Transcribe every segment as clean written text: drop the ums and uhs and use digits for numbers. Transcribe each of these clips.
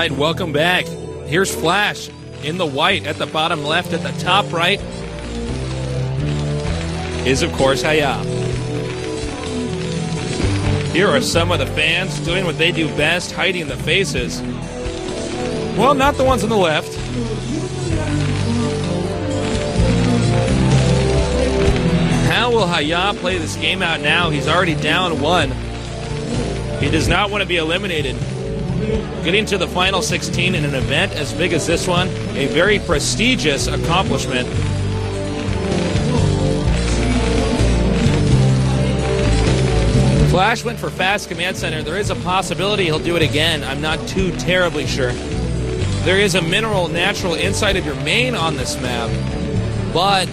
right, welcome back. Here's Flash in the white at the bottom left. At the top right is, of course, HiyA. Here are some of the fans doing what they do best, hiding the faces. Well, not the ones on the left. How will HiyA play this game out now? He's already down 1. He does not want to be eliminated. Getting to the final 16 in an event as big as this one, a very prestigious accomplishment. Flash went for fast command center. There is a possibility he'll do it again. I'm not too terribly sure. There is a mineral natural inside of your main on this map, but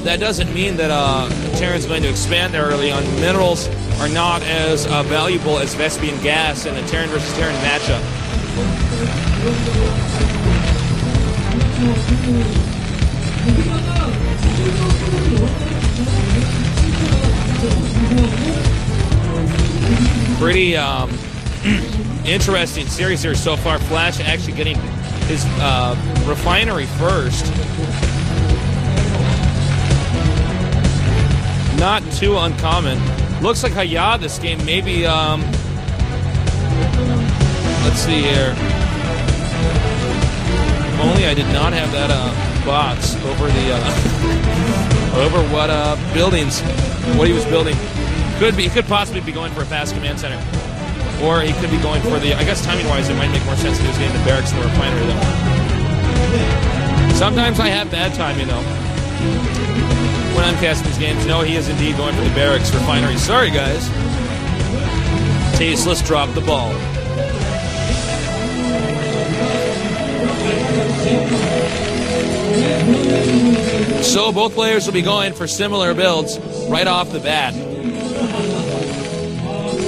that doesn't mean that Terran's going to expand there early on. Minerals are not as valuable as Vespian gas in a Terran versus Terran matchup. Pretty interesting series here so far. Flash actually getting his refinery first. Not too uncommon. Looks like HiyA this game maybe, let's see here. If only I did not have that box over the, over what buildings, what he was building. He could possibly be going for a fast command center. Or he could be going for the, I guess timing-wise it might make more sense if he was getting the barracks and the refinery though. Sometimes I have bad time, you know. When I'm casting these games, no, he is indeed going for the barracks refinery. Sorry, guys. Tasteless dropped the ball. So both players will be going for similar builds right off the bat.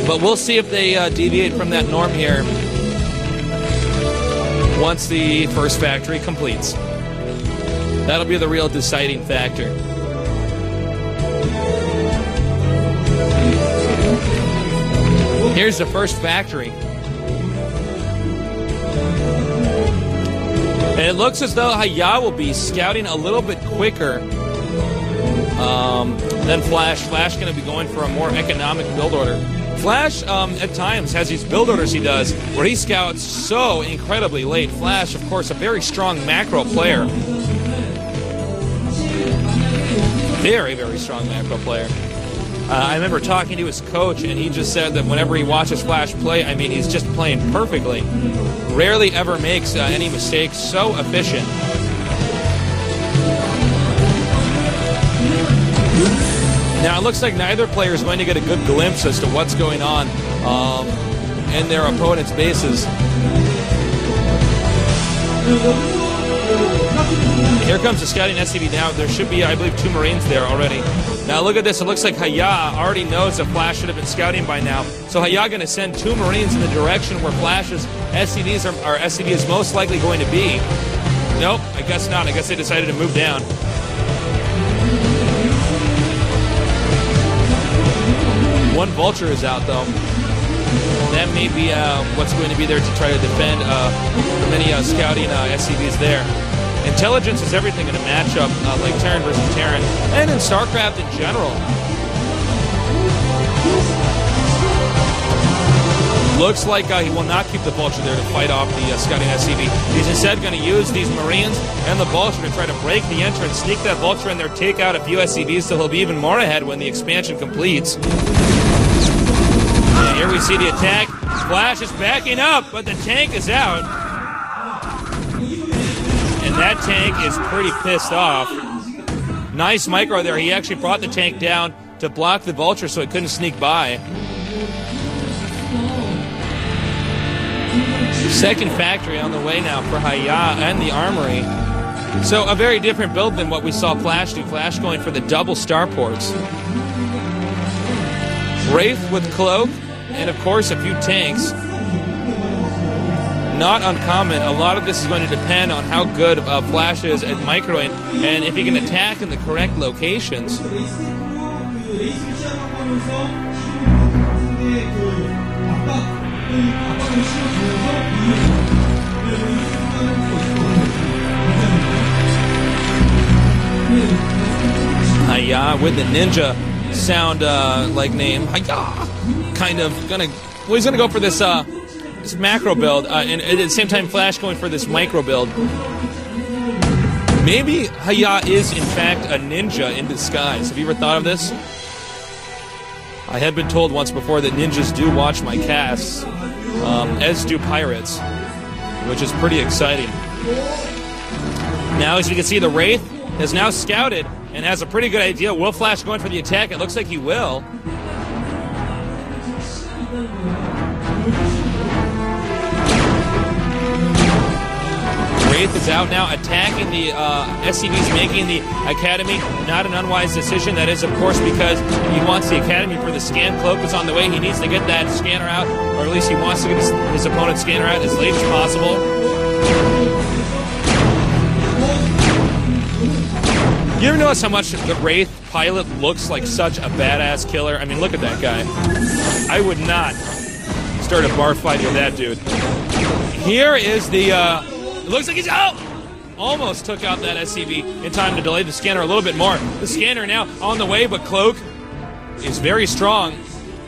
But we'll see if they deviate from that norm here once the first factory completes. That'll be the real deciding factor. Here's the first factory. And it looks as though HiyA will be scouting a little bit quicker than Flash. Flash going to be going for a more economic build order. Flash, at times, has these build orders he does where he scouts so incredibly late. Flash, of course, a very strong macro player. Very, very strong macro player. I remember talking to his coach, and he just said that whenever he watches Flash play, I mean, he's just playing perfectly. Rarely ever makes any mistakes. So efficient. Now, it looks like neither player is going to get a good glimpse as to what's going on in their opponent's bases. Here comes the scouting SCV now. There should be, I believe, 2 Marines there already. Now look at this. It looks like HiyA already knows that Flash should have been scouting by now. So HiyA going to send 2 Marines in the direction where Flash's SCVs or SCV is most likely going to be. Nope, I guess not. I guess they decided to move down. One Vulture is out, though. That may be what's going to be there to try to defend the many scouting SCVs there. Intelligence is everything in a matchup like Terran versus Terran, and in StarCraft in general. Looks like he will not keep the Vulture there to fight off the scouting SCV. He's instead going to use these Marines and the Vulture to try to break the entrance, sneak that Vulture in there, take out a few SCVs, so he'll be even more ahead when the expansion completes. And here we see the attack. Flash is backing up, but the tank is out. And that tank is pretty pissed off. Nice micro there. He actually brought the tank down to block the Vulture so it couldn't sneak by. Second factory on the way now for HiyA and the Armory. So a very different build than what we saw Flash do. Flash going for the double starports. Wraith with Cloak, and of course a few tanks. Not uncommon. A lot of this is going to depend on how good Flash is at microing and if he can attack in the correct locations. HiyA with the ninja sound like name. HiyA! Kind of gonna. Well, he's gonna go for this this macro build, and at the same time, Flash going for this micro build. Maybe HiyA is in fact a ninja in disguise. Have you ever thought of this? I had been told once before that ninjas do watch my casts, as do pirates, which is pretty exciting. Now, as you can see, the Wraith is now scouted and has a pretty good idea. Will Flash going for the attack? It looks like he will. Wraith is out now, attacking the SCVs, making the Academy. Not an unwise decision. That is, of course, because he wants the Academy for the scan. Cloak is on the way. He needs to get that scanner out, or at least he wants to get his opponent's scanner out as late as possible. You ever notice how much the Wraith pilot looks like such a badass killer? I mean, look at that guy. I would not start a bar fight with that dude. Here is the... it looks like he's out! Almost took out that SCV in time to delay the scanner a little bit more. The scanner now on the way, but Cloak is very strong.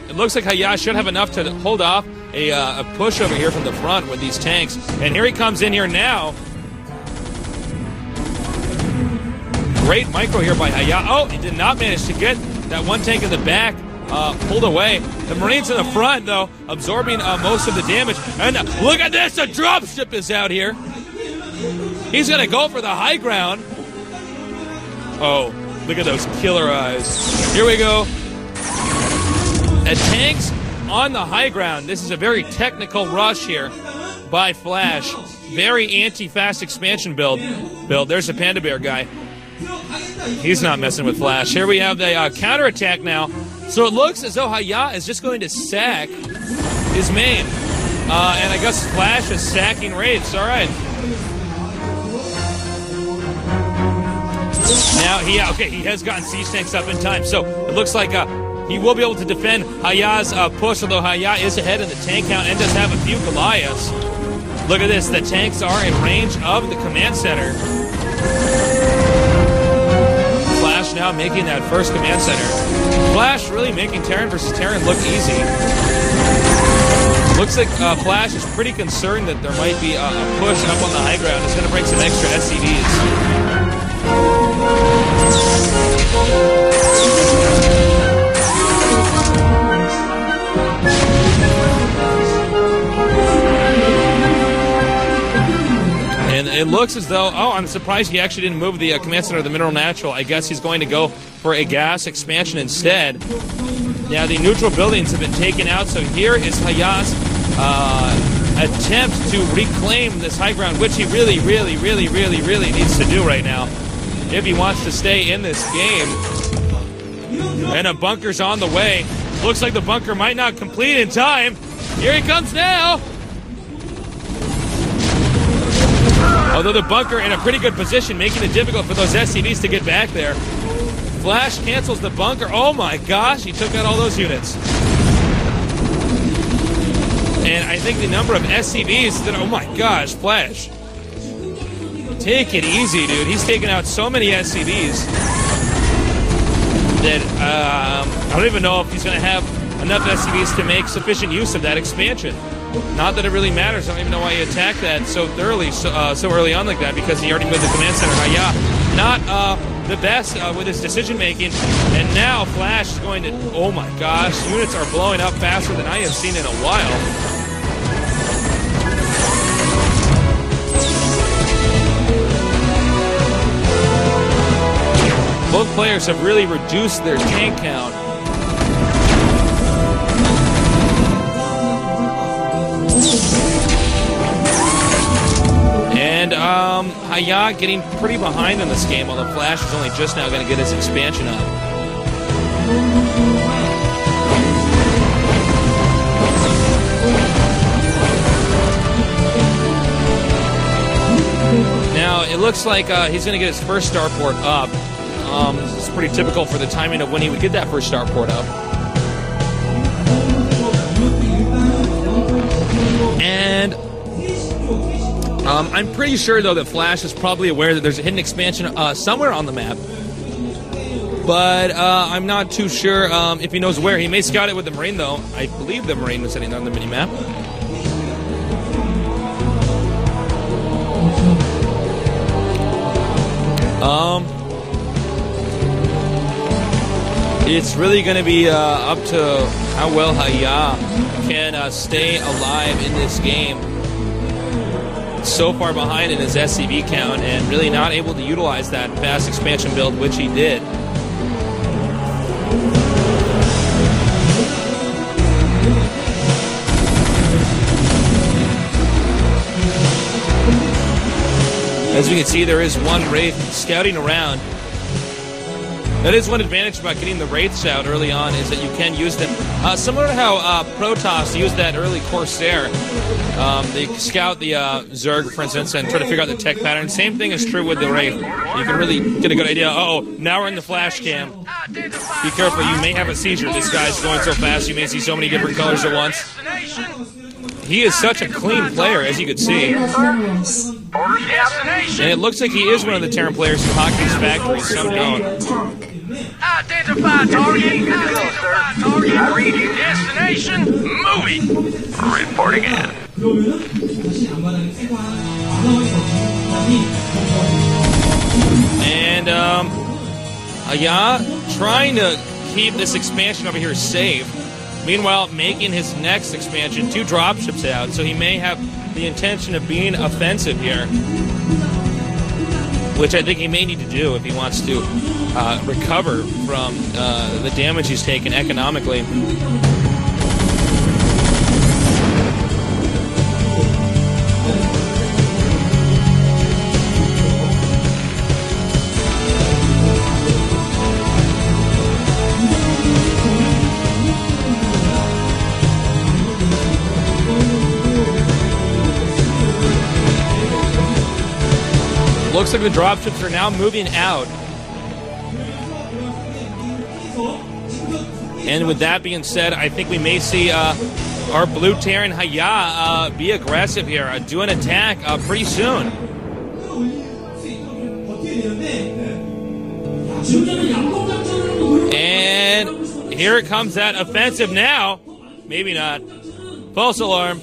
It looks like HiyA should have enough to hold off a push over here from the front with these tanks. And here he comes in here now. Great micro here by HiyA. Oh, he did not manage to get that one tank in the back pulled away. The Marines in the front, though, absorbing most of the damage. And look at this! A dropship is out here. He's going to go for the high ground. Oh, look at those killer eyes. Here we go. Tanks on the high ground. This is a very technical rush here by Flash. Very anti-fast expansion build. There's a Panda Bear guy. He's not messing with Flash. Here we have the counterattack now. So it looks as though HiyA is just going to sack his main. And I guess Flash is sacking Wraiths. All right. Now, he has gotten siege tanks up in time. So it looks like he will be able to defend HiyA's push, although HiyA is ahead in the tank count and does have a few Goliaths. Look at this. The tanks are in range of the command center. Flash now making that first command center. Flash really making Terran versus Terran look easy. Looks like Flash is pretty concerned that there might be a push up on the high ground. It's going to bring some extra SCVs. And it looks as though, oh, I'm surprised he actually didn't move the command center of the Mineral Natural. I guess he's going to go for a gas expansion instead. Now, the neutral buildings have been taken out, so here is HiyA's attempt to reclaim this high ground, which he really needs to do right now if he wants to stay in this game. And a bunker's on the way. Looks like the bunker might not complete in time. Here he comes now. Although the bunker in a pretty good position, making it difficult for those SCVs to get back there. Flash cancels the bunker. Oh my gosh, he took out all those units. And I think the number of SCVs that, oh my gosh, Flash. Take it easy, dude. He's taken out so many SCVs that I don't even know if he's going to have enough SCVs to make sufficient use of that expansion. Not that it really matters. I don't even know why he attacked that so thoroughly, so early on like that, because he already moved the command center. HiyA, not the best with his decision making, and now Flash is going to. Oh my gosh, units are blowing up faster than I have seen in a while. Both players have really reduced their tank count. And HiyA getting pretty behind in this game, although Flash is only just now going to get his expansion up. Now, it looks like he's going to get his first starport up. It's pretty typical for the timing of when he would get that first starport up. And I'm pretty sure, though, that Flash is probably aware that there's a hidden expansion somewhere on the map. But I'm not too sure if he knows where. He may scout it with the Marine, though. I believe the Marine was sitting on the mini-map. It's really going to be up to how well HiyA can stay alive in this game. So far behind in his SCV count and really not able to utilize that fast expansion build, which he did. As we can see, there is one Wraith scouting around. That is one advantage about getting the Wraiths out early on, is that you can use them. Similar to how Protoss used that early Corsair. They scout the Zerg, for instance, and try to figure out the tech pattern. Same thing is true with the Wraith. You can really get a good idea. Uh-oh, now we're in the flash cam. Be careful, you may have a seizure. This guy's going so fast, you may see so many different colors at once. He is such a clean player, as you can see. And it looks like he is one of the Terran players from Hockey's Factory. Some don't. Identify target. Identify target. Reading destination. Moving. Reporting in. And HiyA trying to keep this expansion over here safe. Meanwhile, making his next expansion 2 dropships out, so he may have the intention of being offensive here, which I think he may need to do if he wants to recover from the damage he's taken economically. Looks like the dropships are now moving out. And with that being said, I think we may see our blue Terran HiyA be aggressive here, do an attack pretty soon. And here it comes, that offensive now. Maybe not. False alarm.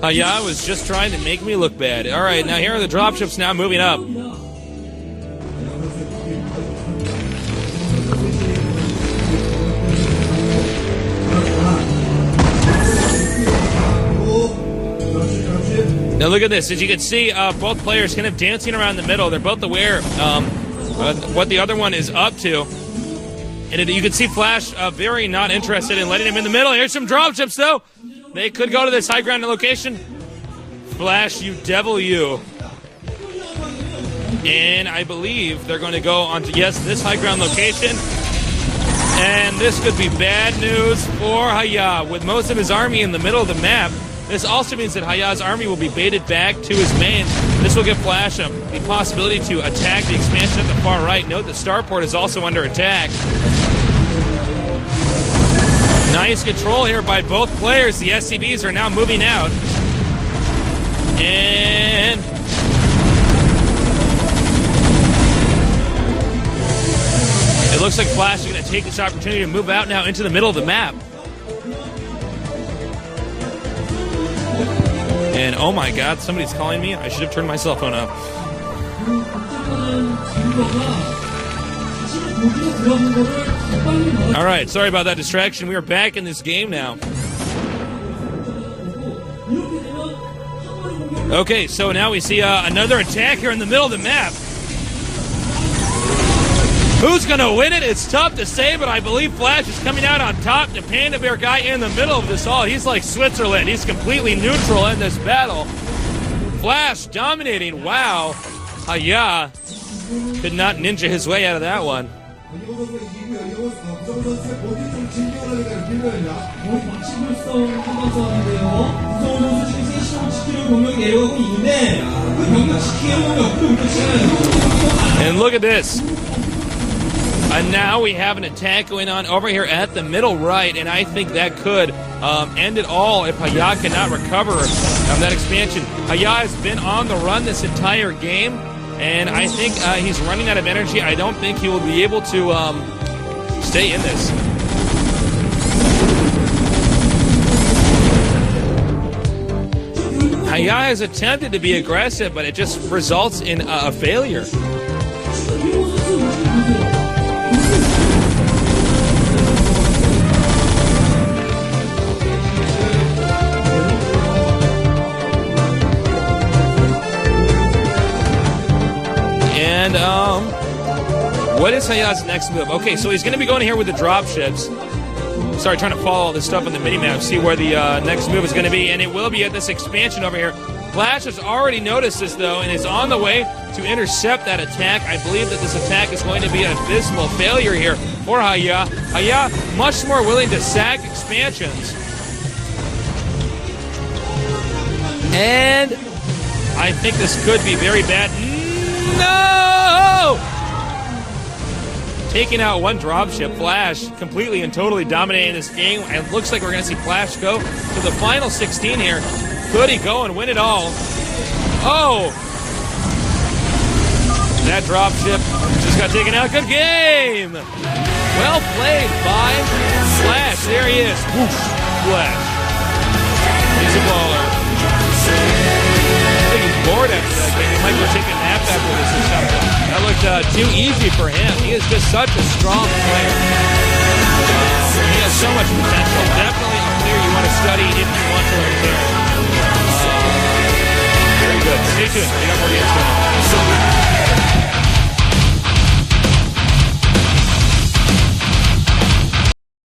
HiyA was just trying to make me look bad. All right, now here are the dropships now moving up. Now look at this. As you can see, both players kind of dancing around the middle. They're both aware what the other one is up to. And you can see Flash very not interested in letting him in the middle. Here's some dropships, though. They could go to this high ground location. Flash, you devil, you. And I believe they're going to go on to, yes, this high ground location. And this could be bad news for HiyA. With most of his army in the middle of the map, this also means that HiyA's army will be baited back to his main. This will give Flash the possibility to attack the expansion at the far right. Note that Starport is also under attack. Nice control here by both players. The SCVs are now moving out. And it looks like Flash is going to take this opportunity to move out now into the middle of the map. And oh my god, somebody's calling me. I should have turned my cell phone off. All right, sorry about that distraction. We are back in this game now. Okay, so now we see another attack here in the middle of the map. Who's going to win it? It's tough to say, but I believe Flash is coming out on top. The Panda Bear guy in the middle of this all. He's like Switzerland. He's completely neutral in this battle. Flash dominating. Wow. HiyA could not ninja his way out of that one. And look at this. And now we have an attack going on over here at the middle right, and I think that could end it all if HiyA cannot recover from that expansion. HiyA has been on the run this entire game, and I think he's running out of energy. I don't think he will be able to stay in this. HiyA has attempted to be aggressive, but it just results in a failure. And what is HiyA's next move? Okay, so he's going to be going here with the drop ships. Sorry, trying to follow all this stuff on the minimap, see where the next move is going to be, and it will be at this expansion over here. Flash has already noticed this, though, and is on the way to intercept that attack. I believe that this attack is going to be an abysmal failure here for HiyA. HiyA much more willing to sack expansions. And I think this could be very bad. No! Taking out one dropship, Flash completely and totally dominating this game. It looks like we're going to see Flash go to the final 16 here. Could he go and win it all? Oh! That dropship just got taken out. Good game! Well played by Flash. There he is. Whoosh. Flash. He's a baller. I think he's bored after that game. He might go take a nap after this or something. That looked too easy for him. He is just such a strong player. He has so much potential. Definitely a player you want to study if you want to learn Terran. Very good. Stay tuned. We got more games.